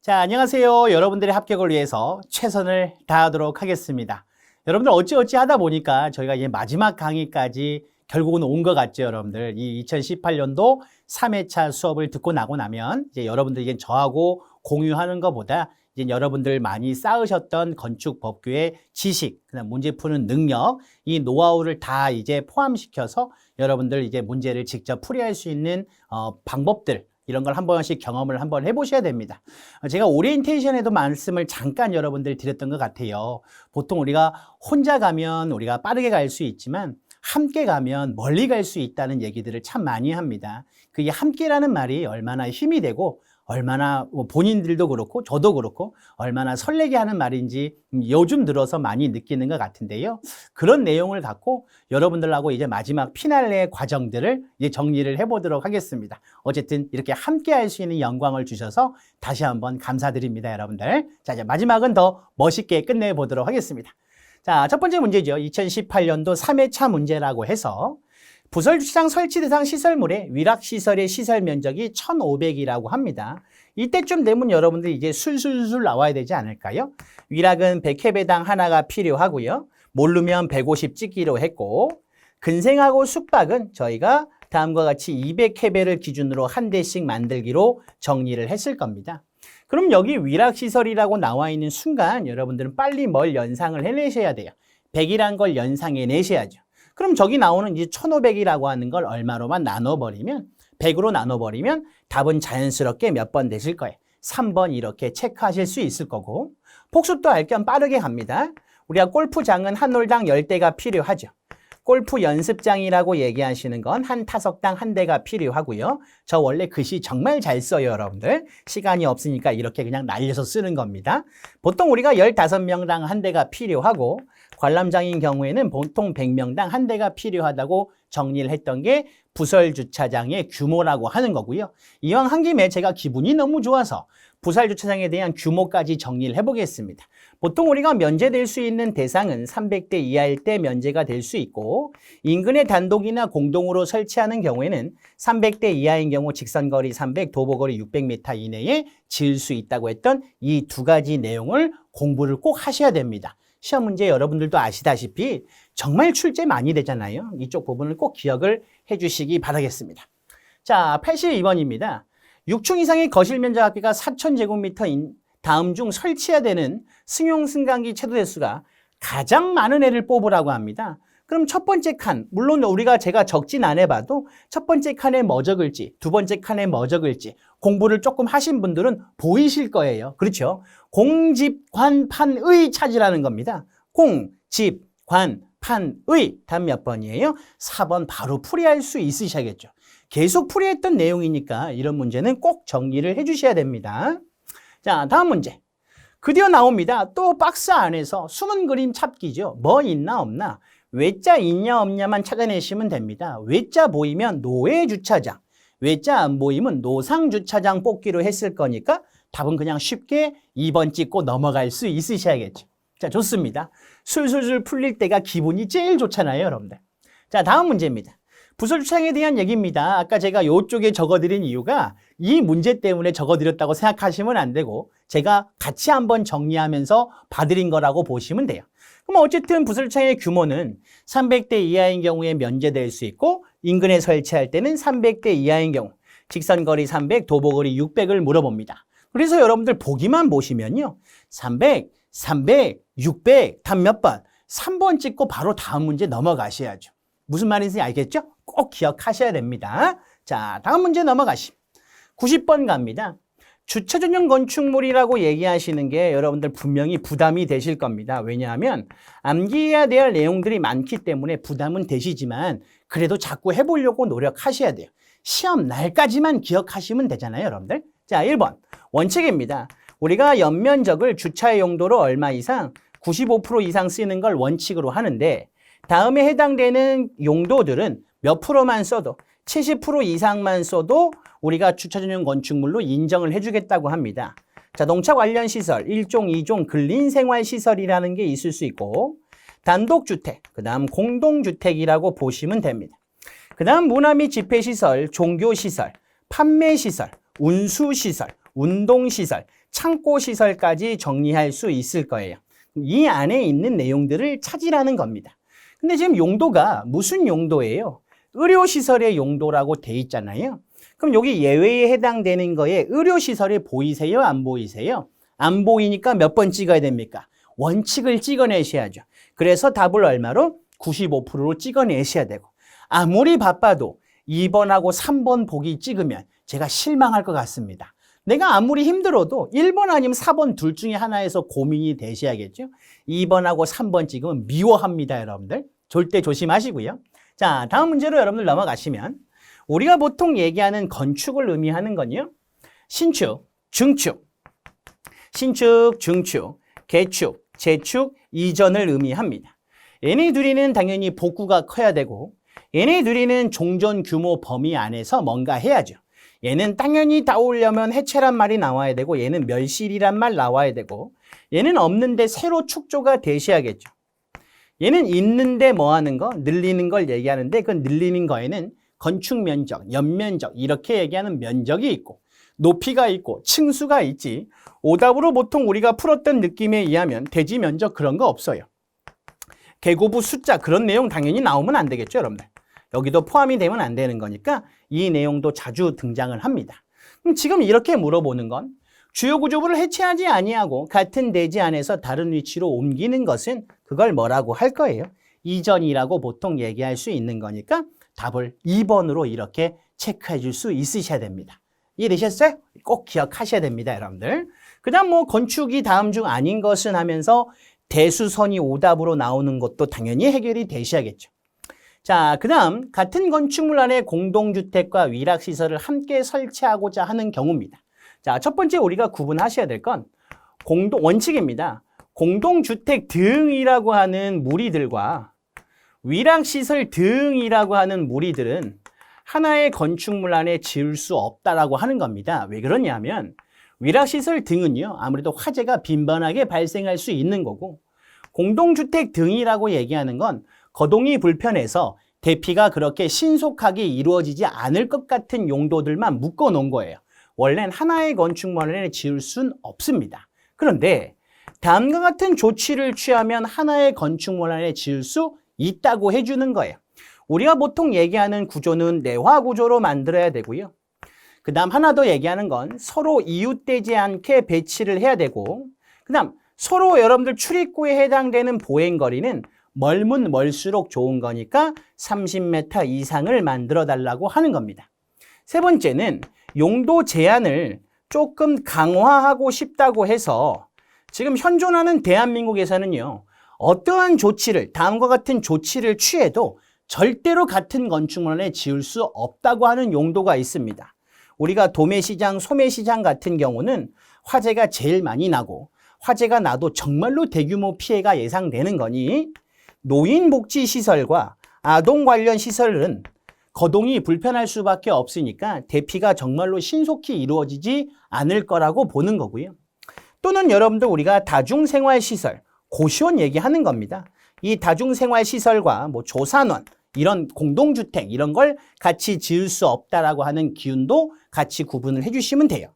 자, 안녕하세요. 여러분들의 합격을 위해서 최선을 다하도록 하겠습니다. 여러분들 어찌어찌 하다 보니까 저희가 이제 마지막 강의까지 결국은 온 것 같죠, 여러분들. 이 2018년도 3회차 수업을 듣고 나고 나면 이제 여러분들 이제 저하고 공유하는 것보다 이제 여러분들 많이 쌓으셨던 건축 법규의 지식, 그다음 문제 푸는 능력, 이 노하우를 다 이제 포함시켜서 여러분들 이제 문제를 직접 풀이할 수 있는 방법들, 이런 걸 한 번씩 경험을 한번 해보셔야 됩니다. 제가 오리엔테이션에도 말씀을 잠깐 여러분들 드렸던 것 같아요. 보통 우리가 혼자 가면 우리가 빠르게 갈 수 있지만 함께 가면 멀리 갈 수 있다는 얘기들을 참 많이 합니다. 그게 함께라는 말이 얼마나 힘이 되고 얼마나 본인들도 그렇고 저도 그렇고 얼마나 설레게 하는 말인지 요즘 들어서 많이 느끼는 것 같은데요. 그런 내용을 갖고 여러분들하고 이제 마지막 피날레 과정들을 이제 정리를 해보도록 하겠습니다. 어쨌든 이렇게 함께 할 수 있는 영광을 주셔서 다시 한번 감사드립니다, 여러분들. 자, 이제 마지막은 더 멋있게 끝내보도록 하겠습니다. 자, 첫 번째 문제죠. 2018년도 3회차 문제라고 해서 부설주차장 설치 대상 시설물의 위락시설의 시설 면적이 1,500이라고 합니다. 이때쯤 되면 여러분들이 이제 술술술 나와야 되지 않을까요? 위락은 100회배당 하나가 필요하고요. 모르면 150 찍기로 했고, 근생하고 숙박은 저희가 다음과 같이 200회배를 기준으로 한 대씩 만들기로 정리를 했을 겁니다. 그럼 여기 위락시설이라고 나와 있는 순간 여러분들은 빨리 뭘 연상을 해내셔야 돼요. 100이란 걸 연상해 내셔야죠. 그럼 저기 나오는 이제 1,500이라고 하는 걸 얼마로만 나눠버리면 100으로 나눠버리면 답은 자연스럽게 몇 번 되실 거예요. 3번 이렇게 체크하실 수 있을 거고, 복습도 알 겸 빠르게 갑니다. 우리가 골프장은 한 홀당 10대가 필요하죠. 골프 연습장이라고 얘기하시는 건 한 타석당 한 대가 필요하고요. 저 원래 글씨 정말 잘 써요, 여러분들. 시간이 없으니까 이렇게 그냥 날려서 쓰는 겁니다. 보통 우리가 15명당 한 대가 필요하고, 관람장인 경우에는 보통 100명당 한 대가 필요하다고 정리를 했던 게 부설주차장의 규모라고 하는 거고요. 이왕 한 김에 제가 기분이 너무 좋아서 부설주차장에 대한 규모까지 정리를 해보겠습니다. 보통 우리가 면제될 수 있는 대상은 300대 이하일 때 면제가 될 수 있고, 인근의 단독이나 공동으로 설치하는 경우에는 300대 이하인 경우 직선거리 300, 도보거리 600m 이내에 지을 수 있다고 했던 이 두 가지 내용을 공부를 꼭 하셔야 됩니다. 시험 문제 여러분들도 아시다시피 정말 출제 많이 되잖아요. 이쪽 부분을 꼭 기억을 해주시기 바라겠습니다. 자, 82번입니다. 6층 이상의 거실 면적 합계가 4,000제곱미터인 다음 중 설치해야 되는 승용승강기 최대 대수가 가장 많은 애를 뽑으라고 합니다. 그럼 첫 번째 칸, 물론 제가 적진 안 해봐도 첫 번째 칸에 뭐 적을지, 두 번째 칸에 뭐 적을지 공부를 조금 하신 분들은 보이실 거예요. 그렇죠? 공, 집, 관, 판의 찾으라는 겁니다. 공, 집, 관, 판의. 답 몇 번이에요? 4번 바로 풀이할 수 있으셔야겠죠. 계속 풀이했던 내용이니까 이런 문제는 꼭 정리를 해주셔야 됩니다. 자, 다음 문제. 드디어 나옵니다. 또 박스 안에서 숨은 그림 찾기죠. 뭐 있나 없나? 외자 있냐 없냐만 찾아내시면 됩니다. 외자 보이면 노외주차장, 외자 안 보이면 노상주차장 뽑기로 했을 거니까 답은 그냥 쉽게 2번 찍고 넘어갈 수 있으셔야겠죠. 자, 좋습니다. 술술술 풀릴 때가 기분이 제일 좋잖아요, 여러분들. 자, 다음 문제입니다. 부설주차장에 대한 얘기입니다. 아까 제가 이쪽에 적어드린 이유가 이 문제 때문에 적어드렸다고 생각하시면 안 되고 제가 같이 한번 정리하면서 봐드린 거라고 보시면 돼요. 그럼 어쨌든 부설주차장의 규모는 300대 이하인 경우에 면제될 수 있고, 인근에 설치할 때는 300대 이하인 경우 직선거리 300, 도보거리 600을 물어봅니다. 그래서 여러분들 보기만 보시면요, 300, 600, 답 몇 번? 3번 찍고 바로 다음 문제 넘어가셔야죠. 무슨 말인지 알겠죠? 꼭 기억하셔야 됩니다. 자, 다음 문제 넘어가시면 90번 갑니다. 주차 전용 건축물이라고 얘기하시는 게 여러분들 분명히 부담이 되실 겁니다. 왜냐하면 암기해야 될 내용들이 많기 때문에 부담은 되시지만 그래도 자꾸 해보려고 노력하셔야 돼요. 시험 날까지만 기억하시면 되잖아요, 여러분들. 자, 1번 원칙입니다. 우리가 연면적을 주차의 용도로 얼마 이상 95% 이상 쓰는 걸 원칙으로 하는데, 다음에 해당되는 용도들은 몇 프로만 써도 70% 이상만 써도 우리가 주차 전용 건축물로 인정을 해주겠다고 합니다. 자동차 관련 시설, 1종, 2종 근린생활시설이라는 게 있을 수 있고, 단독주택, 그 다음 공동주택이라고 보시면 됩니다. 그 다음 문화 및 집회시설, 종교시설, 판매시설, 운수시설, 운동시설, 창고 시설까지 정리할 수 있을 거예요. 이 안에 있는 내용들을 찾으라는 겁니다. 근데 지금 용도가 무슨 용도예요? 의료시설의 용도라고 돼 있잖아요. 그럼 여기 예외에 해당되는 거에 의료시설이 보이세요? 안 보이세요? 안 보이니까 몇 번 찍어야 됩니까? 원칙을 찍어내셔야죠. 그래서 답을 얼마로? 95%로 찍어내셔야 되고, 아무리 바빠도 2번하고 3번 보기 찍으면 제가 실망할 것 같습니다. 내가 아무리 힘들어도 1번 아니면 4번 둘 중에 하나에서 고민이 되셔야겠죠. 2번하고 3번 찍으면 미워합니다, 여러분들. 절대 조심하시고요. 자, 다음 문제로 여러분들 넘어가시면 우리가 보통 얘기하는 건축을 의미하는 건요. 신축, 증축, 신축, 증축, 개축, 재축, 이전을 의미합니다. 얘네 둘이는 당연히 복구가 커야 되고 얘네 둘이는 종전 규모 범위 안에서 뭔가 해야죠. 얘는 당연히 따오려면 해체란 말이 나와야 되고 얘는 멸실이란 말 나와야 되고 얘는 없는데 새로 축조가 되셔야겠죠. 얘는 있는데 뭐 하는 거? 늘리는 걸 얘기하는데 그 늘리는 거에는 건축 면적, 연면적 이렇게 얘기하는 면적이 있고 높이가 있고 층수가 있지. 오답으로 보통 우리가 풀었던 느낌에 의하면 대지 면적 그런 거 없어요. 계고부 숫자 그런 내용 당연히 나오면 안 되겠죠, 여러분들. 여기도 포함이 되면 안 되는 거니까 이 내용도 자주 등장을 합니다. 그럼 지금 이렇게 물어보는 건 주요 구조부를 해체하지 아니하고 같은 대지 안에서 다른 위치로 옮기는 것은 그걸 뭐라고 할 거예요? 이전이라고 보통 얘기할 수 있는 거니까 답을 2번으로 이렇게 체크해 줄 수 있으셔야 됩니다. 이해되셨어요? 꼭 기억하셔야 됩니다, 여러분들. 그 다음 뭐 건축이 다음 중 아닌 것은 하면서 대수선이 오답으로 나오는 것도 당연히 해결이 되셔야겠죠. 자, 그 다음 같은 건축물 안에 공동주택과 위락시설을 함께 설치하고자 하는 경우입니다. 자, 첫 번째 우리가 구분하셔야 될 건 원칙입니다. 공동주택 등이라고 하는 무리들과 위락시설 등이라고 하는 무리들은 하나의 건축물 안에 지을 수 없다라고 하는 겁니다. 왜 그러냐면 위락시설 등은요, 아무래도 화재가 빈번하게 발생할 수 있는 거고 공동주택 등이라고 얘기하는 건 거동이 불편해서 대피가 그렇게 신속하게 이루어지지 않을 것 같은 용도들만 묶어 놓은 거예요. 원래는 하나의 건축물 안에 지을 수는 없습니다. 그런데 다음과 같은 조치를 취하면 하나의 건축물 안에 지을 수 있다고 해주는 거예요. 우리가 보통 얘기하는 구조는 내화 구조로 만들어야 되고요. 그 다음 하나 더 얘기하는 건 서로 이웃되지 않게 배치를 해야 되고 그 다음 서로 여러분들 출입구에 해당되는 보행거리는 멀면 멀수록 좋은 거니까 30m 이상을 만들어 달라고 하는 겁니다. 세 번째는 용도 제한을 조금 강화하고 싶다고 해서 지금 현존하는 대한민국에서는요. 어떠한 조치를 다음과 같은 조치를 취해도 절대로 같은 건축물 안에 지을 수 없다고 하는 용도가 있습니다. 우리가 도매시장, 소매시장 같은 경우는 화재가 제일 많이 나고 화재가 나도 정말로 대규모 피해가 예상되는 거니 노인복지시설과 아동 관련 시설은 거동이 불편할 수밖에 없으니까 대피가 정말로 신속히 이루어지지 않을 거라고 보는 거고요. 또는 여러분들 우리가 다중생활시설, 고시원 얘기하는 겁니다. 이 다중생활시설과 뭐 조산원, 이런 공동주택 이런 걸 같이 지을 수 없다라고 하는 기준도 같이 구분을 해주시면 돼요.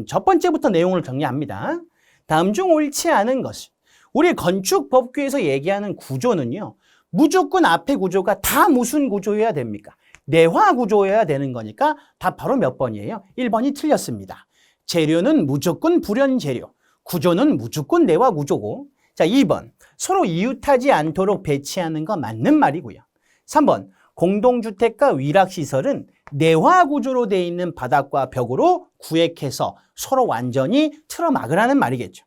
첫 번째부터 내용을 정리합니다. 다음 중 옳지 않은 것은 우리 건축법규에서 얘기하는 구조는요. 무조건 앞에 구조가 다 무슨 구조여야 됩니까? 내화 구조여야 되는 거니까 답 바로 몇 번이에요? 1번이 틀렸습니다. 재료는 무조건 불연재료, 구조는 무조건 내화 구조고 자 2번 서로 이웃하지 않도록 배치하는 거 맞는 말이고요. 3번 공동주택과 위락시설은 내화 구조로 되어 있는 바닥과 벽으로 구획해서 서로 완전히 틀어막으라는 말이겠죠.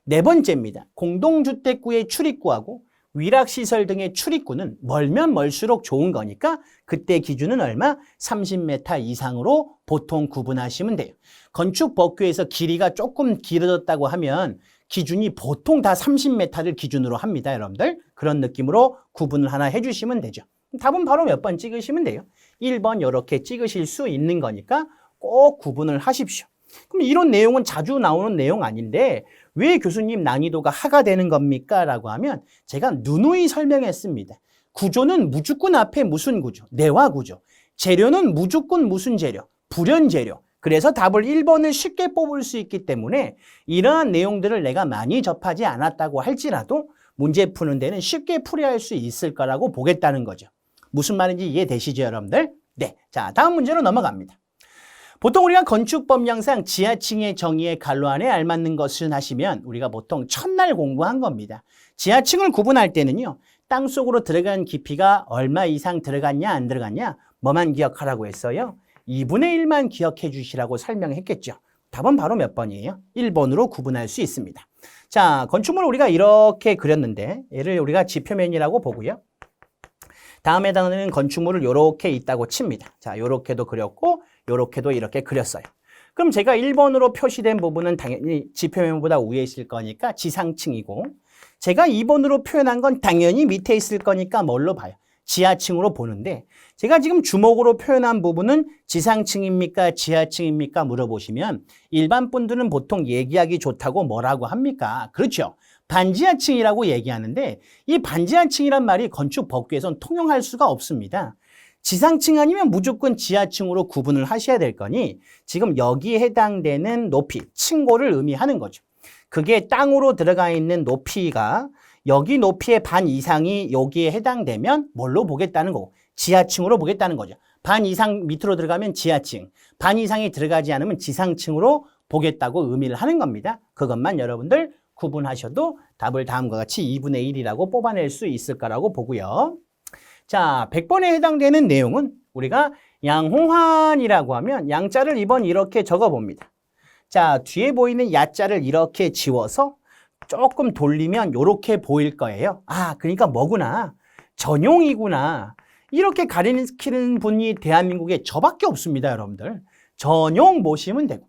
네 번째입니다. 공동주택구의 출입구하고 위락시설 등의 출입구는 멀면 멀수록 좋은 거니까 그때 기준은 얼마? 30m 이상으로 보통 구분하시면 돼요. 건축법규에서 길이가 조금 길어졌다고 하면 기준이 보통 다 30m를 기준으로 합니다, 여러분들. 그런 느낌으로 구분을 하나 해주시면 되죠. 답은 바로 몇 번 찍으시면 돼요. 1번 이렇게 찍으실 수 있는 거니까 꼭 구분을 하십시오. 그럼 이런 내용은 자주 나오는 내용 아닌데 왜 교수님 난이도가 하가 되는 겁니까? 라고 하면 제가 누누이 설명했습니다. 구조는 무조건 앞에 무슨 구조? 내화 구조. 재료는 무조건 무슨 재료? 불연 재료. 그래서 답을 1번을 쉽게 뽑을 수 있기 때문에 이러한 내용들을 내가 많이 접하지 않았다고 할지라도 문제 푸는 데는 쉽게 풀이할 수 있을 거라고 보겠다는 거죠. 무슨 말인지 이해되시죠, 여러분들? 네. 자, 다음 문제로 넘어갑니다. 보통 우리가 건축법령상 지하층의 정의에 갈로 안에 알맞는 것은 하시면 우리가 보통 첫날 공부한 겁니다. 지하층을 구분할 때는요. 땅속으로 들어간 깊이가 얼마 이상 들어갔냐 안 들어갔냐 뭐만 기억하라고 했어요? 2분의 1만 기억해 주시라고 설명했겠죠. 답은 바로 몇 번이에요? 1번으로 구분할 수 있습니다. 자, 건축물을 우리가 이렇게 그렸는데 얘를 우리가 지표면이라고 보고요. 다음에 해당하는 건축물을 이렇게 있다고 칩니다. 자, 이렇게도 그렸고 이렇게도 이렇게 그렸어요. 그럼 제가 1번으로 표시된 부분은 당연히 지표면보다 위에 있을 거니까 지상층이고 제가 2번으로 표현한 건 당연히 밑에 있을 거니까 뭘로 봐요? 지하층으로 보는데 제가 지금 주목으로 표현한 부분은 지상층입니까? 지하층입니까? 물어보시면 일반 분들은 보통 얘기하기 좋다고 뭐라고 합니까? 그렇죠. 반지하층이라고 얘기하는데 이 반지하층이란 말이 건축 법규에선 통용할 수가 없습니다. 지상층 아니면 무조건 지하층으로 구분을 하셔야 될 거니 지금 여기에 해당되는 높이, 층고를 의미하는 거죠. 그게 땅으로 들어가 있는 높이가 여기 높이의 반 이상이 여기에 해당되면 뭘로 보겠다는 거고 지하층으로 보겠다는 거죠. 반 이상 밑으로 들어가면 지하층, 반 이상이 들어가지 않으면 지상층으로 보겠다고 의미를 하는 겁니다. 그것만 여러분들 구분하셔도 답을 다음과 같이 2분의 1이라고 뽑아낼 수 있을 거라고 보고요. 자, 100번에 해당되는 내용은 우리가 양호한이라고 하면 양자를 2번 이렇게 적어봅니다. 자, 뒤에 보이는 야자를 이렇게 지워서 조금 돌리면 이렇게 보일 거예요. 아, 그러니까 뭐구나. 전용이구나. 이렇게 가리키는 분이 대한민국에 저밖에 없습니다, 여러분들. 전용 모시면 되고.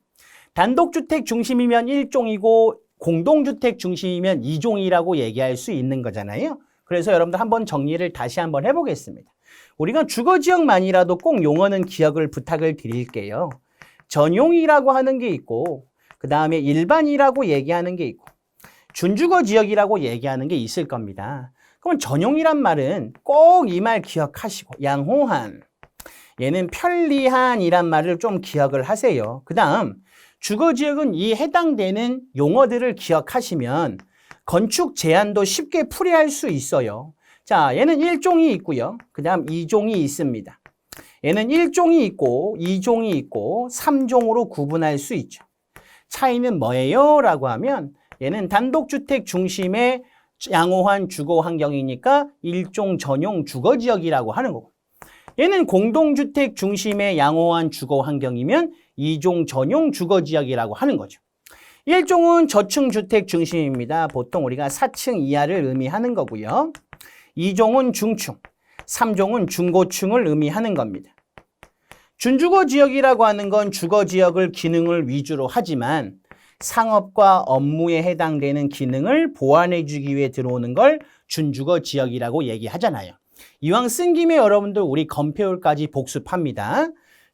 단독주택 중심이면 1종이고 공동주택 중심이면 2종이라고 얘기할 수 있는 거잖아요. 그래서 여러분들 한번 정리를 다시 한번 해보겠습니다. 우리가 주거지역만이라도 꼭 용어는 기억을 부탁을 드릴게요. 전용이라고 하는 게 있고 그 다음에 일반이라고 얘기하는 게 있고 준주거지역이라고 얘기하는 게 있을 겁니다. 그러면 전용이란 말은 꼭 이 말 기억하시고 양호한, 얘는 편리한이란 말을 좀 기억을 하세요. 그 다음 주거지역은 이 해당되는 용어들을 기억하시면 건축 제한도 쉽게 풀이할 수 있어요. 자, 얘는 1종이 있고요. 그 다음 2종이 있습니다. 얘는 1종이 있고 2종이 있고 3종으로 구분할 수 있죠. 차이는 뭐예요? 라고 하면 얘는 단독주택 중심의 양호한 주거 환경이니까 1종 전용 주거지역이라고 하는 거고 얘는 공동주택 중심의 양호한 주거 환경이면 2종 전용 주거지역이라고 하는 거죠. 1종은 저층주택 중심입니다. 보통 우리가 4층 이하를 의미하는 거고요. 2종은 중층, 3종은 중고층을 의미하는 겁니다. 준주거지역이라고 하는 건 주거지역을 기능을 위주로 하지만 상업과 업무에 해당되는 기능을 보완해 주기 위해 들어오는 걸 준주거지역이라고 얘기하잖아요. 이왕 쓴 김에 여러분들 우리 건폐율까지 복습합니다.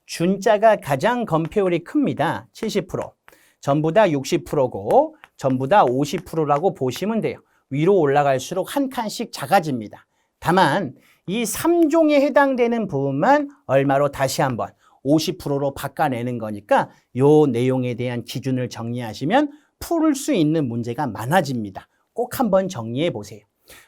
준자가 가장 건폐율이 큽니다. 70%. 전부 다 60%고 전부 다 50%라고 보시면 돼요. 위로 올라갈수록 한 칸씩 작아집니다. 다만 이 3종에 해당되는 부분만 얼마로 다시 한번 50%로 바꿔내는 거니까 요 내용에 대한 기준을 정리하시면 풀 수 있는 문제가 많아집니다. 꼭 한번 정리해 보세요.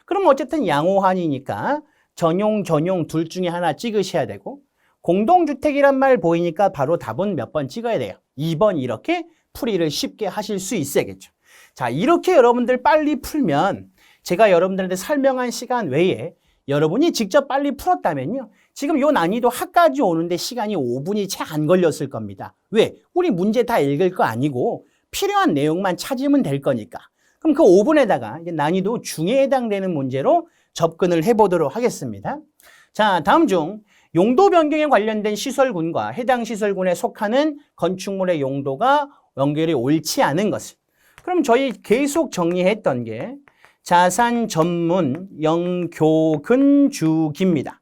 그럼 어쨌든 양호한이니까 전용 둘 중에 하나 찍으셔야 되고 공동주택이란 말 보이니까 바로 답은 몇 번 찍어야 돼요. 2번 이렇게 풀이를 쉽게 하실 수 있어야겠죠. 자, 이렇게 여러분들 빨리 풀면 제가 여러분들한테 설명한 시간 외에 여러분이 직접 빨리 풀었다면요. 지금 요 난이도 하까지 오는데 시간이 5분이 채 안 걸렸을 겁니다. 왜? 우리 문제 다 읽을 거 아니고 필요한 내용만 찾으면 될 거니까. 그럼 그 5분에다가 이제 난이도 중에 해당되는 문제로 접근을 해보도록 하겠습니다. 자, 다음 중 용도 변경에 관련된 시설군과 해당 시설군에 속하는 건축물의 용도가 연결이 옳지 않은 것을. 그럼 저희 계속 정리했던 게 자산 전문 영교근 주기입니다.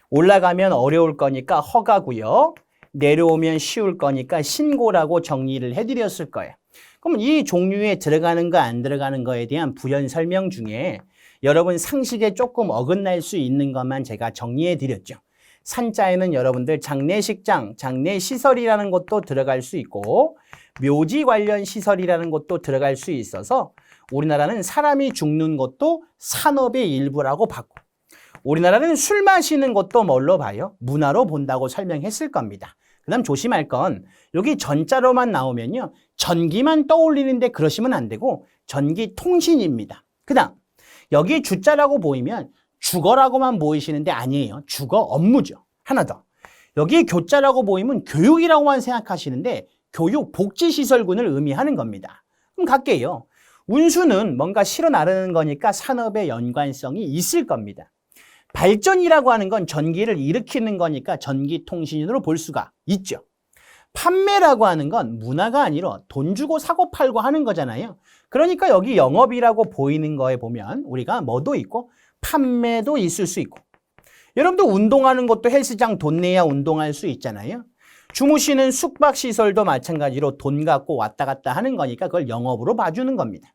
올라가면 어려울 거니까 허가고요. 내려오면 쉬울 거니까 신고라고 정리를 해드렸을 거예요. 그럼 이 종류에 들어가는 거 안 들어가는 거에 대한 부연 설명 중에 여러분 상식에 조금 어긋날 수 있는 것만 제가 정리해 드렸죠. 산자에는 여러분들 장례식장, 장례시설이라는 것도 들어갈 수 있고 묘지 관련 시설이라는 것도 들어갈 수 있어서 우리나라는 사람이 죽는 것도 산업의 일부라고 봤고 우리나라는 술 마시는 것도 뭘로 봐요? 문화로 본다고 설명했을 겁니다. 그 다음 조심할 건 여기 전자로만 나오면요. 전기만 떠올리는데 그러시면 안 되고 전기통신입니다. 그 다음 여기 주자라고 보이면 주거라고만 보이시는데 아니에요. 주거 업무죠. 하나 더. 여기 교자라고 보이면 교육이라고만 생각하시는데 교육 복지시설군을 의미하는 겁니다. 그럼 갈게요. 운수는 뭔가 실어 나르는 거니까 산업의 연관성이 있을 겁니다. 발전이라고 하는 건 전기를 일으키는 거니까 전기통신으로 볼 수가 있죠. 판매라고 하는 건 문화가 아니라 돈 주고 사고 팔고 하는 거잖아요. 그러니까 여기 영업이라고 보이는 거에 보면 우리가 뭐도 있고 판매도 있을 수 있고 여러분들 운동하는 것도 헬스장 돈 내야 운동할 수 있잖아요. 주무시는 숙박시설도 마찬가지로 돈 갖고 왔다 갔다 하는 거니까 그걸 영업으로 봐주는 겁니다.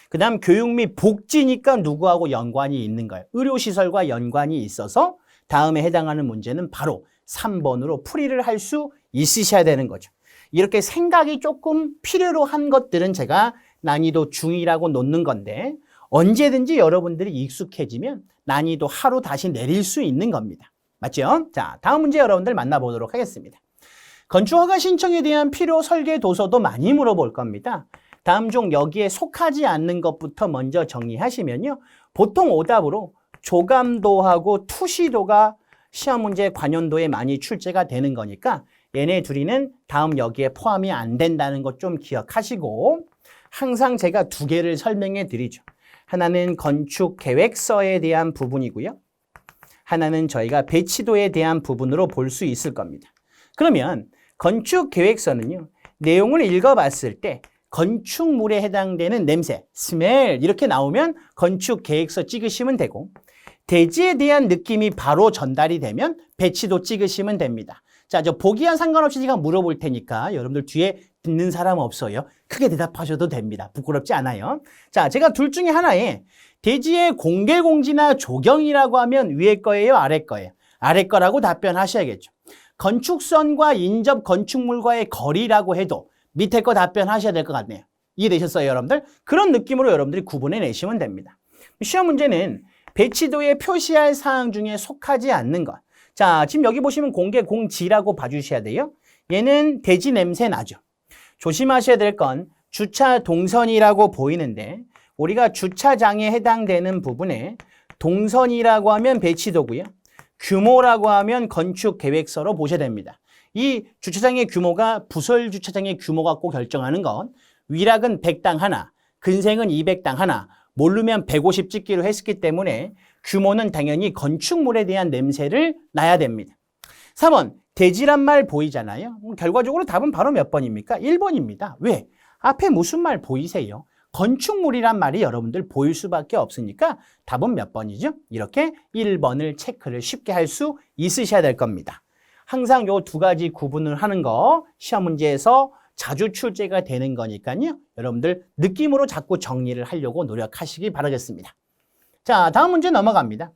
그 다음 교육 및 복지니까 누구하고 연관이 있는 거예요. 의료시설과 연관이 있어서 다음에 해당하는 문제는 바로 3번으로 풀이를 할 수 있으셔야 되는 거죠. 이렇게 생각이 조금 필요로 한 것들은 제가 난이도 중이라고 놓는 건데 언제든지 여러분들이 익숙해지면 난이도 하루 다시 내릴 수 있는 겁니다. 맞죠? 자, 다음 문제 여러분들 만나보도록 하겠습니다. 건축허가 신청에 대한 필요 설계 도서도 많이 물어볼 겁니다. 다음 중 여기에 속하지 않는 것부터 먼저 정리하시면요. 보통 오답으로 조감도하고 투시도가 시험 문제 관연도에 많이 출제가 되는 거니까 얘네 둘이는 다음 여기에 포함이 안 된다는 것 좀 기억하시고 항상 제가 두 개를 설명해 드리죠. 하나는 건축 계획서에 대한 부분이고요. 하나는 저희가 배치도에 대한 부분으로 볼 수 있을 겁니다. 그러면 건축 계획서는요. 내용을 읽어봤을 때 건축물에 해당되는 냄새, 스멜 이렇게 나오면 건축 계획서 찍으시면 되고 대지에 대한 느낌이 바로 전달이 되면 배치도 찍으시면 됩니다. 자, 저 보기와 상관없이 제가 물어볼 테니까 여러분들 뒤에 듣는 사람 없어요. 크게 대답하셔도 됩니다. 부끄럽지 않아요. 자, 제가 둘 중에 하나에 대지의 공개공지나 조경이라고 하면 위에 거예요? 아래 거예요? 아래 거라고 답변하셔야겠죠. 건축선과 인접 건축물과의 거리라고 해도 밑에 거 답변하셔야 될 것 같네요. 이해되셨어요, 여러분들? 그런 느낌으로 여러분들이 구분해 내시면 됩니다. 시험 문제는 배치도에 표시할 사항 중에 속하지 않는 것. 자, 지금 여기 보시면 공개공지라고 봐주셔야 돼요. 얘는 대지 냄새 나죠. 조심하셔야 될 건 주차 동선이라고 보이는데 우리가 주차장에 해당되는 부분에 동선이라고 하면 배치도고요. 규모라고 하면 건축계획서로 보셔야 됩니다. 이 주차장의 규모가 부설 주차장의 규모 갖고 결정하는 건 위락은 100당 하나, 근생은 200당 하나, 모르면 150 찍기로 했기 때문에 규모는 당연히 건축물에 대한 냄새를 나야 됩니다. 3번, 대지란 말 보이잖아요. 결과적으로 답은 바로 몇 번입니까? 1번입니다. 왜? 앞에 무슨 말 보이세요? 건축물이란 말이 여러분들 보일 수밖에 없으니까 답은 몇 번이죠? 이렇게 1번을 체크를 쉽게 할 수 있으셔야 될 겁니다. 항상 요 두 가지 구분을 하는 거 시험 문제에서 자주 출제가 되는 거니까요. 여러분들 느낌으로 자꾸 정리를 하려고 노력하시기 바라겠습니다. 자, 다음 문제 넘어갑니다.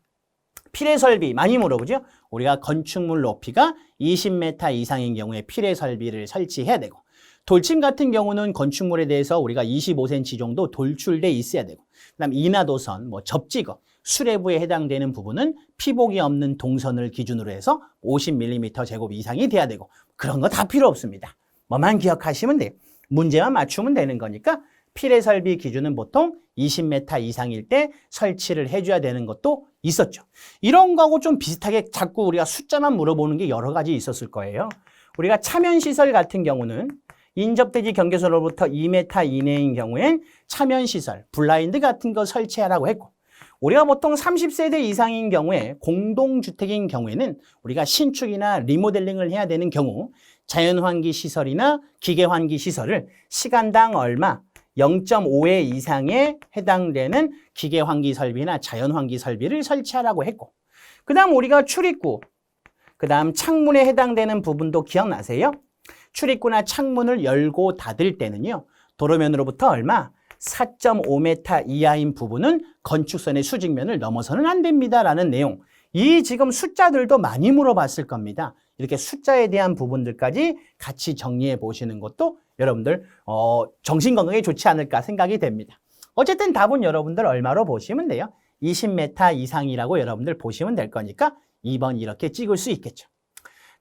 필해 설비 많이 물어보죠. 우리가 건축물 높이가 20m 이상인 경우에 필해 설비를 설치해야 되고 돌침 같은 경우는 건축물에 대해서 우리가 25cm 정도 돌출돼 있어야 되고 그다음 인하도선, 접지거, 수레부에 해당되는 부분은 피복이 없는 동선을 기준으로 해서 50mm 제곱 이상이 돼야 되고 그런 거 다 필요 없습니다. 뭐만 기억하시면 돼요. 문제만 맞추면 되는 거니까 필해 설비 기준은 보통 20m 이상일 때 설치를 해줘야 되는 것도 있었죠. 이런 거하고 좀 비슷하게 자꾸 우리가 숫자만 물어보는 게 여러 가지 있었을 거예요. 우리가 차면시설 같은 경우는 인접대지 경계선으로부터 2m 이내인 경우엔 차면시설, 블라인드 같은 거 설치하라고 했고 우리가 보통 30세대 이상인 경우에 공동주택인 경우에는 우리가 신축이나 리모델링을 해야 되는 경우 자연환기 시설이나 기계환기 시설을 시간당 얼마 0.5회 이상에 해당되는 기계환기 설비나 자연환기 설비를 설치하라고 했고 그 다음 우리가 출입구, 그 다음 창문에 해당되는 부분도 기억나세요? 출입구나 창문을 열고 닫을 때는요. 도로면으로부터 얼마? 4.5m 이하인 부분은 건축선의 수직면을 넘어서는 안 됩니다. 라는 내용. 이 지금 숫자들도 많이 물어봤을 겁니다. 이렇게 숫자에 대한 부분들까지 같이 정리해 보시는 것도 여러분들 정신 건강에 좋지 않을까 생각이 됩니다. 어쨌든 답은 여러분들 얼마로 보시면 돼요? 20m 이상이라고 여러분들 보시면 될 거니까 2번 이렇게 찍을 수 있겠죠.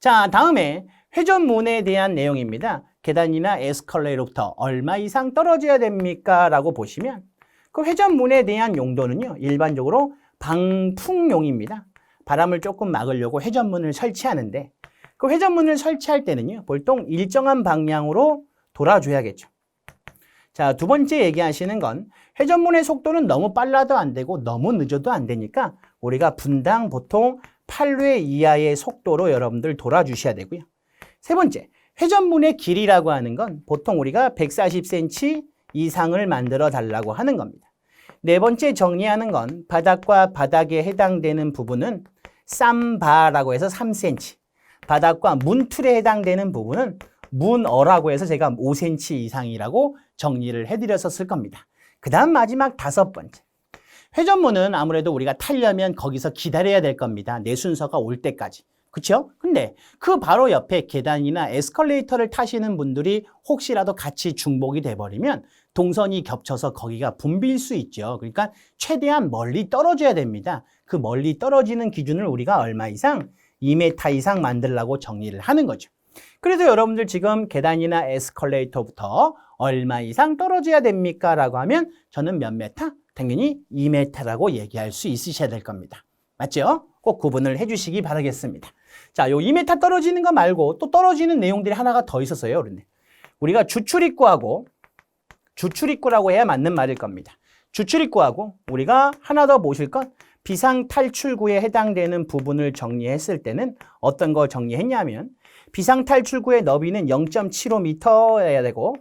자, 다음에 회전문에 대한 내용입니다. 계단이나 에스컬레이터부터 얼마 이상 떨어져야 됩니까? 라고 보시면 그 회전문에 대한 용도는요, 일반적으로 방풍용입니다. 바람을 조금 막으려고 회전문을 설치하는데 그 회전문을 설치할 때는요, 보통 일정한 방향으로 돌아줘야겠죠. 자, 두 번째 얘기하시는 건 회전문의 속도는 너무 빨라도 안 되고 너무 늦어도 안 되니까 우리가 분당 보통 8회 이하의 속도로 여러분들 돌아주셔야 되고요. 세 번째, 회전문의 길이라고 하는 건 보통 우리가 140cm 이상을 만들어 달라고 하는 겁니다. 네 번째 정리하는 건 바닥과 바닥에 해당되는 부분은 쌈바라고 해서 3cm, 바닥과 문틀에 해당되는 부분은 문어라고 해서 제가 5cm 이상이라고 정리를 해드렸었을 겁니다. 그 다음 마지막 다섯 번째. 회전문은 아무래도 우리가 타려면 거기서 기다려야 될 겁니다. 내 순서가 올 때까지. 그렇죠? 근데 그 바로 옆에 계단이나 에스컬레이터를 타시는 분들이 혹시라도 같이 중복이 돼버리면 동선이 겹쳐서 거기가 붐빌 수 있죠. 그러니까 최대한 멀리 떨어져야 됩니다. 그 멀리 떨어지는 기준을 우리가 얼마 이상? 2m 이상 만들라고 정리를 하는 거죠. 그래서 여러분들 지금 계단이나 에스컬레이터부터 얼마 이상 떨어져야 됩니까? 라고 하면 저는 몇 메타? 당연히 2m라고 얘기할 수 있으셔야 될 겁니다. 맞죠? 꼭 구분을 해주시기 바라겠습니다. 자, 요 2m 떨어지는 거 말고 또 떨어지는 내용들이 하나가 더 있었어요. 그런데 우리가 주출입구라고 해야 맞는 말일 겁니다. 주출입구하고 우리가 하나 더 보실 건 비상탈출구에 해당되는 부분을 정리했을 때는 어떤 거 정리했냐면 비상탈출구의 너비는 0.75m여야 되고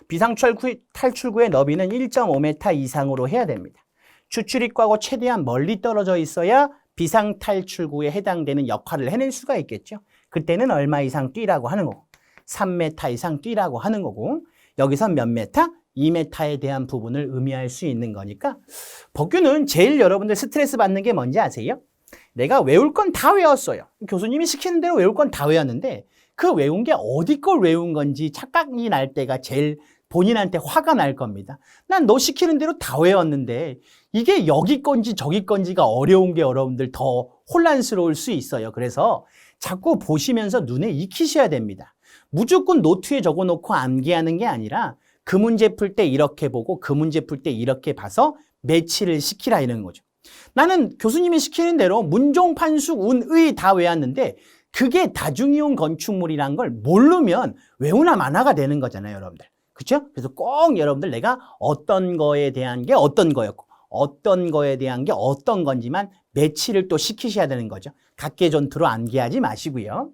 비상탈출구의 너비는 1.5m 이상으로 해야 됩니다. 주출입구하고 최대한 멀리 떨어져 있어야 비상탈출구에 해당되는 역할을 해낼 수가 있겠죠. 그때는 얼마 이상 뛰라고 하는 거고 3m 이상 뛰라고 하는 거고 여기서 몇 메타? 2m에 대한 부분을 의미할 수 있는 거니까 법규는 제일 여러분들 스트레스 받는 게 뭔지 아세요? 내가 외울 건 다 외웠어요. 교수님이 시키는 대로 외울 건 다 외웠는데 그 외운 게 어디 걸 외운 건지 착각이 날 때가 제일 본인한테 화가 날 겁니다. 난 너 시키는 대로 다 외웠는데 이게 여기 건지 저기 건지가 어려운 게 여러분들 더 혼란스러울 수 있어요. 그래서 자꾸 보시면서 눈에 익히셔야 됩니다. 무조건 노트에 적어놓고 암기하는 게 아니라 그 문제 풀 때 이렇게 보고 그 문제 풀 때 이렇게 봐서 매치를 시키라 이런 거죠. 나는 교수님이 시키는 대로 문종, 판숙, 운, 의 다 외웠는데 그게 다중이용 건축물이란 걸 모르면 외우나 마나가 되는 거잖아요, 여러분들. 그렇죠? 그래서 꼭 여러분들 내가 어떤 거에 대한 게 어떤 거였고 어떤 거에 대한 게 어떤 건지만 매치를 또 시키셔야 되는 거죠. 각계전투로 암기하지 마시고요.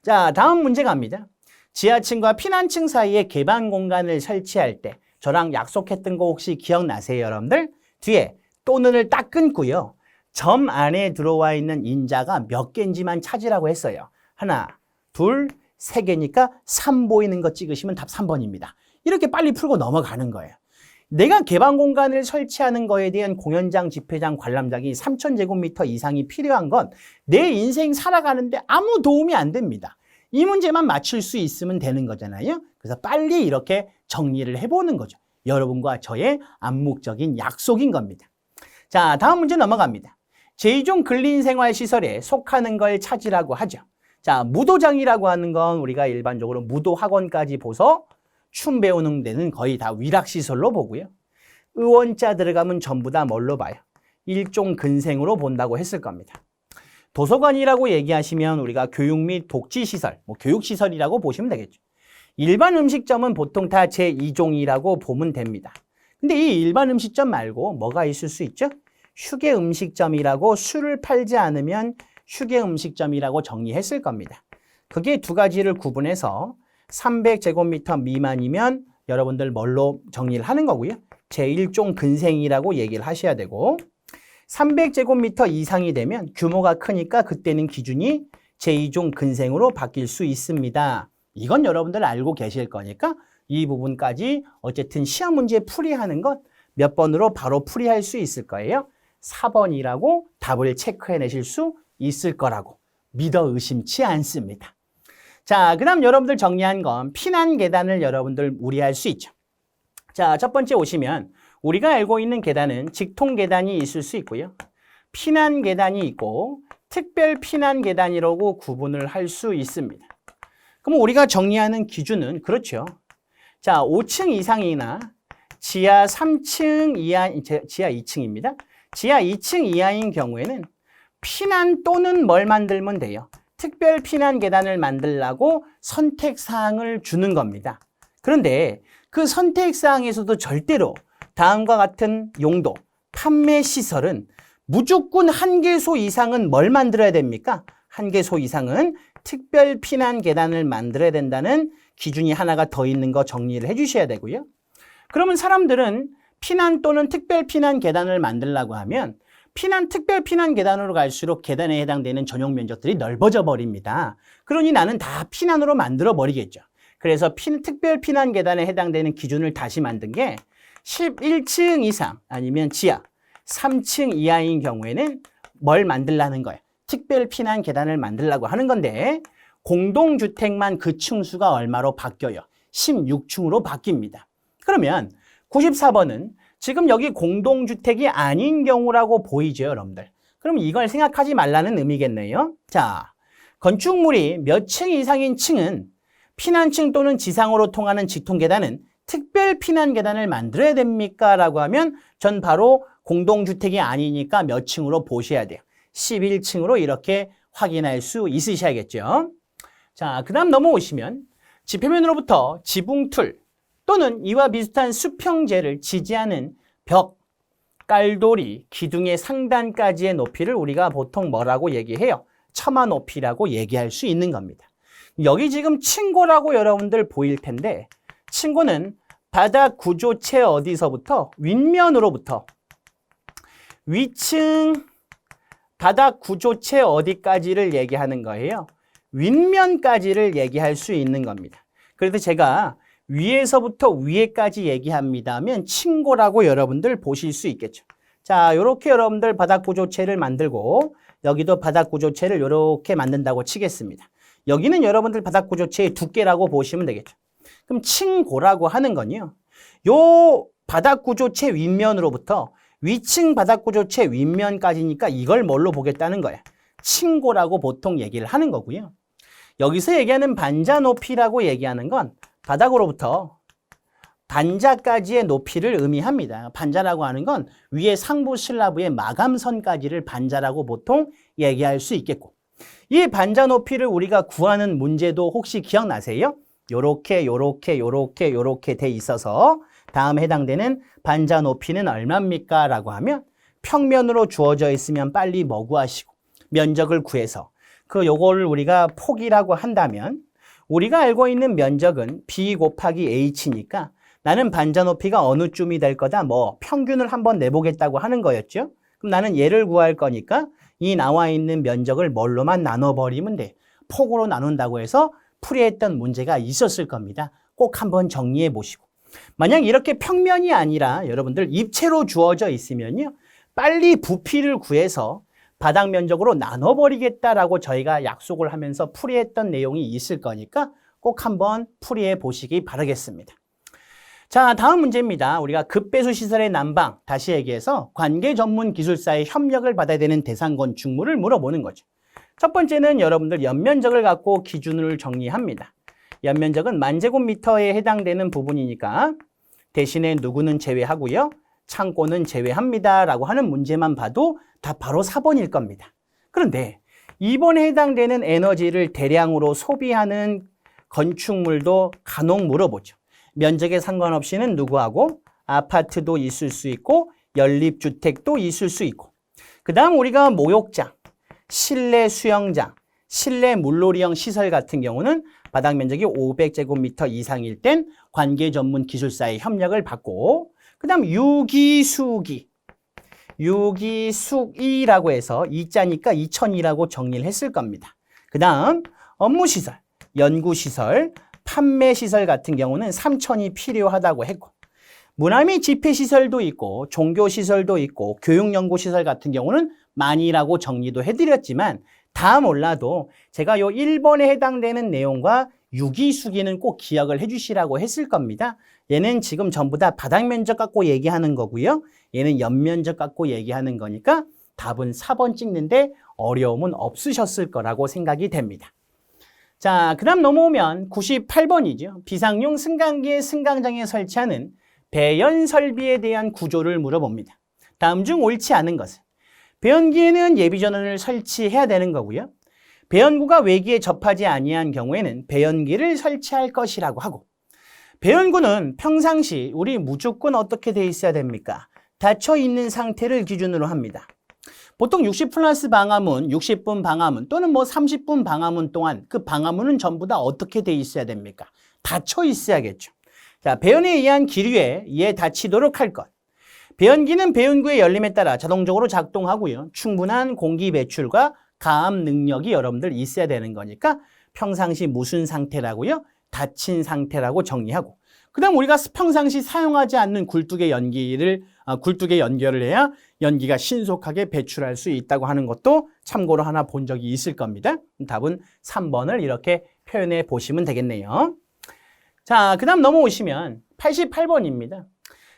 자, 다음 문제 갑니다. 지하층과 피난층 사이에 개방 공간을 설치할 때 저랑 약속했던 거 혹시 기억나세요, 여러분들? 뒤에 또는을 딱 끊고요. 점 안에 들어와 있는 인자가 몇 개인지만 찾으라고 했어요. 하나, 둘, 세 개니까 3 보이는 거 찍으시면 답 3번입니다. 이렇게 빨리 풀고 넘어가는 거예요. 내가 개방 공간을 설치하는 거에 대한 공연장, 집회장, 관람장이 3,000제곱미터 이상이 필요한 건 내 인생 살아가는데 아무 도움이 안 됩니다. 이 문제만 맞출 수 있으면 되는 거잖아요. 그래서 빨리 이렇게 정리를 해보는 거죠. 여러분과 저의 암묵적인 약속인 겁니다. 자, 다음 문제 넘어갑니다. 제2종 근린생활시설에 속하는 걸 찾으라고 하죠. 자, 무도장이라고 하는 건 우리가 일반적으로 무도학원까지 보서 춤 배우는 데는 거의 다 위락시설로 보고요. 의원자 들어가면 전부 다 뭘로 봐요? 일종 근생으로 본다고 했을 겁니다. 도서관이라고 얘기하시면 우리가 교육 및 복지시설, 교육시설이라고 보시면 되겠죠. 일반 음식점은 보통 다 제2종이라고 보면 됩니다. 근데 이 일반 음식점 말고 뭐가 있을 수 있죠? 휴게 음식점이라고 술을 팔지 않으면 휴게 음식점이라고 정리했을 겁니다. 그게 두 가지를 구분해서 300제곱미터 미만이면 여러분들 뭘로 정리를 하는 거고요. 제1종 근생이라고 얘기를 하셔야 되고 300제곱미터 이상이 되면 규모가 크니까 그때는 기준이 제2종 근생으로 바뀔 수 있습니다. 이건 여러분들 알고 계실 거니까 이 부분까지 어쨌든 시험 문제 풀이하는 건 몇 번으로 바로 풀이할 수 있을 거예요. 4번이라고 답을 체크해내실 수 있을 거라고 믿어 의심치 않습니다. 자, 그 다음 여러분들 정리한 건 피난 계단을 여러분들 우려할 수 있죠. 자, 첫 번째 오시면 우리가 알고 있는 계단은 직통 계단이 있을 수 있고요. 피난 계단이 있고 특별 피난 계단이라고 구분을 할 수 있습니다. 그럼 우리가 정리하는 기준은 그렇죠. 자, 5층 이상이나 지하 3층 이하, 지하 2층입니다. 지하 2층 이하인 경우에는 피난 또는 뭘 만들면 돼요. 특별 피난 계단을 만들라고 선택사항을 주는 겁니다. 그런데 그 선택사항에서도 절대로 다음과 같은 용도, 판매 시설은 무조건 1개소 이상은 뭘 만들어야 됩니까? 1개소 이상은 특별 피난 계단을 만들어야 된다는 기준이 하나가 더 있는 거 정리를 해 주셔야 되고요. 그러면 사람들은 피난 또는 특별 피난 계단을 만들려고 하면 특별 피난 계단으로 갈수록 계단에 해당되는 전용 면적들이 넓어져 버립니다. 그러니 나는 다 피난으로 만들어 버리겠죠. 그래서 특별 피난 계단에 해당되는 기준을 다시 만든 게 11층 이상 아니면 지하 3층 이하인 경우에는 뭘 만들라는 거예요? 특별 피난 계단을 만들려고 하는 건데 공동주택만 그 층수가 얼마로 바뀌어요? 16층으로 바뀝니다. 그러면 94번은 지금 여기 공동주택이 아닌 경우라고 보이죠, 여러분들. 그럼 이걸 생각하지 말라는 의미겠네요. 자, 건축물이 몇 층 이상인 층은 피난층 또는 지상으로 통하는 직통계단은 특별 피난 계단을 만들어야 됩니까? 라고 하면 전 바로 공동주택이 아니니까 몇 층으로 보셔야 돼요. 11층으로 이렇게 확인할 수 있으셔야겠죠. 자, 그 다음 넘어오시면 지표면으로부터 지붕틀 또는 이와 비슷한 수평재를 지지하는 벽, 깔돌이, 기둥의 상단까지의 높이를 우리가 보통 뭐라고 얘기해요? 처마 높이라고 얘기할 수 있는 겁니다. 여기 지금 층고라고 여러분들 보일 텐데 층고는 바닥 구조체 어디서부터? 윗면으로부터 위층 바닥 구조체 어디까지를 얘기하는 거예요? 윗면까지를 얘기할 수 있는 겁니다. 그래서 제가 위에서부터 위에까지 얘기합니다 하면 층고라고 여러분들 보실 수 있겠죠. 자, 이렇게 여러분들 바닥 구조체를 만들고 여기도 바닥 구조체를 이렇게 만든다고 치겠습니다. 여기는 여러분들 바닥 구조체의 두께라고 보시면 되겠죠. 그럼 층고라고 하는 건요. 요 바닥 구조체 윗면으로부터 위층 바닥 구조체 윗면까지니까 이걸 뭘로 보겠다는 거야? 층고라고 보통 얘기를 하는 거고요. 여기서 얘기하는 반자 높이라고 얘기하는 건 바닥으로부터 반자까지의 높이를 의미합니다. 반자라고 하는 건 위에 상부 슬라브의 마감선까지를 반자라고 보통 얘기할 수 있겠고 이 반자 높이를 우리가 구하는 문제도 혹시 기억나세요? 요렇게 돼 있어서 다음 해당되는 반자 높이는 얼마입니까? 라고 하면 평면으로 주어져 있으면 빨리 뭐 구하시고 면적을 구해서 요거를 우리가 폭이라고 한다면 우리가 알고 있는 면적은 B 곱하기 H니까 나는 반자 높이가 어느 쯤이 될 거다? 뭐 평균을 한번 내보겠다고 하는 거였죠. 그럼 나는 얘를 구할 거니까 이 나와 있는 면적을 뭘로만 나눠버리면 돼. 폭으로 나눈다고 해서 풀이했던 문제가 있었을 겁니다. 꼭 한번 정리해 보시고. 만약 이렇게 평면이 아니라 여러분들 입체로 주어져 있으면요. 빨리 부피를 구해서 바닥 면적으로 나눠버리겠다라고 저희가 약속을 하면서 풀이했던 내용이 있을 거니까 꼭 한번 풀이해 보시기 바라겠습니다. 자, 다음 문제입니다. 우리가 급배수 시설의 난방, 다시 얘기해서 관계 전문 기술사의 협력을 받아야 되는 대상 건축물을 물어보는 거죠. 첫 번째는 여러분들 연면적을 갖고 기준을 정리합니다. 연면적은 10,000제곱미터에 해당되는 부분이니까 대신에 누구는 제외하고요. 창고는 제외합니다. 라고 하는 문제만 봐도 다 바로 4번일 겁니다. 그런데 2번에 해당되는 에너지를 대량으로 소비하는 건축물도 간혹 물어보죠. 면적에 상관없이는 누구하고 아파트도 있을 수 있고 연립주택도 있을 수 있고 그 다음 우리가 목욕장, 실내 수영장, 실내 물놀이형 시설 같은 경우는 바닥 면적이 500제곱미터 이상일 땐 관계 전문 기술사의 협력을 받고 그 다음 유기숙이라고 해서 이자니까 2000이라고 정리를 했을 겁니다. 그 다음 업무시설, 연구시설, 판매시설 같은 경우는 3000이 필요하다고 했고 문화 및 집회시설도 있고 종교시설도 있고 교육연구시설 같은 경우는 많이라고 정리도 해드렸지만 다 몰라도 제가 요 1번에 해당되는 내용과 유기수기는 꼭 기억을 해주시라고 했을 겁니다. 얘는 지금 전부 다 바닥 면적 갖고 얘기하는 거고요. 얘는 옆면적 갖고 얘기하는 거니까 답은 4번 찍는데 어려움은 없으셨을 거라고 생각이 됩니다. 자, 그 다음 넘어오면 98번이죠. 비상용 승강기의 승강장에 설치하는 배연 설비에 대한 구조를 물어봅니다. 다음 중 옳지 않은 것은 배연기에는 예비전원을 설치해야 되는 거고요. 배연구가 외기에 접하지 아니한 경우에는 배연기를 설치할 것이라고 하고, 배연구는 평상시 우리 무조건 어떻게 돼 있어야 됩니까? 닫혀 있는 상태를 기준으로 합니다. 보통 60 플러스 방화문, 60분 방화문 또는 뭐 30분 방화문 동안 그 방화문은 전부 다 어떻게 돼 있어야 됩니까? 닫혀 있어야겠죠. 자, 배연에 의한 기류에 이에 닫히도록 할 것. 배연기는 배연구의 열림에 따라 자동적으로 작동하고요. 충분한 공기 배출과 가압 능력이 여러분들 있어야 되는 거니까 평상시 무슨 상태라고요? 닫힌 상태라고 정리하고, 그 다음 우리가 평상시 사용하지 않는 굴뚝의 굴뚝에 연결을 해야 연기가 신속하게 배출할 수 있다고 하는 것도 참고로 하나 본 적이 있을 겁니다. 답은 3번을 이렇게 표현해 보시면 되겠네요. 자, 그 다음 넘어오시면 88번입니다.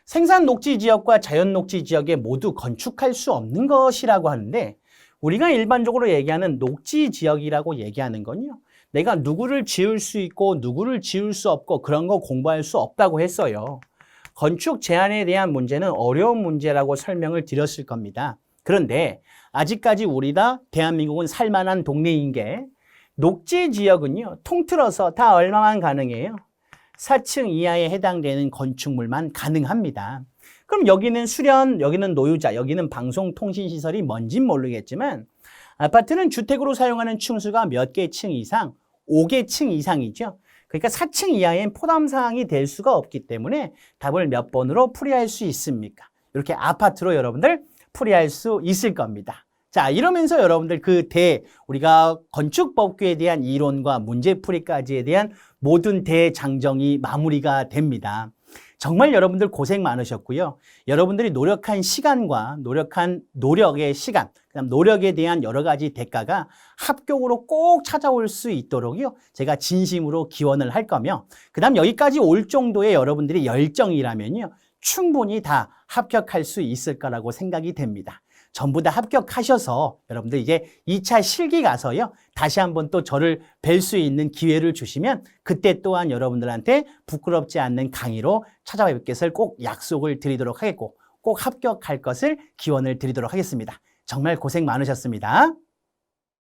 생산 녹지 지역과 자연 녹지 지역에 모두 건축할 수 없는 것이라고 하는데, 우리가 일반적으로 얘기하는 녹지 지역이라고 얘기하는 건요, 내가 누구를 지을 수 있고 누구를 지을 수 없고 그런 거 공부할 수 없다고 했어요. 건축 제한에 대한 문제는 어려운 문제라고 설명을 드렸을 겁니다. 그런데 아직까지 우리가 대한민국은 살만한 동네인 게, 녹지 지역은요 통틀어서 다 얼마만 가능해요? 4층 이하에 해당되는 건축물만 가능합니다. 그럼 여기는 수련, 여기는 노유자, 여기는 방송통신시설이 뭔진 모르겠지만 아파트는 주택으로 사용하는 층수가 몇 개 층 이상? 5개 층 이상이죠. 그러니까 4층 이하엔 포함사항이 될 수가 없기 때문에 답을 몇 번으로 풀이할 수 있습니까? 이렇게 아파트로 여러분들 풀이할 수 있을 겁니다. 자, 이러면서 여러분들 우리가 건축법규에 대한 이론과 문제풀이까지에 대한 모든 대장정이 마무리가 됩니다. 정말 여러분들 고생 많으셨고요. 여러분들이 노력한 시간과 노력의 시간, 그다음 노력에 대한 여러 가지 대가가 합격으로 꼭 찾아올 수 있도록요, 제가 진심으로 기원을 할 거며, 그다음 여기까지 올 정도의 여러분들이 열정이라면요, 충분히 다 합격할 수 있을 거라고 생각이 됩니다. 전부 다 합격하셔서 여러분들 이제 2차 실기 가서요, 다시 한번 또 저를 뵐 수 있는 기회를 주시면 그때 또한 여러분들한테 부끄럽지 않는 강의로 찾아뵙 것을 꼭 약속을 드리도록 하겠고, 꼭 합격할 것을 기원을 드리도록 하겠습니다. 정말 고생 많으셨습니다.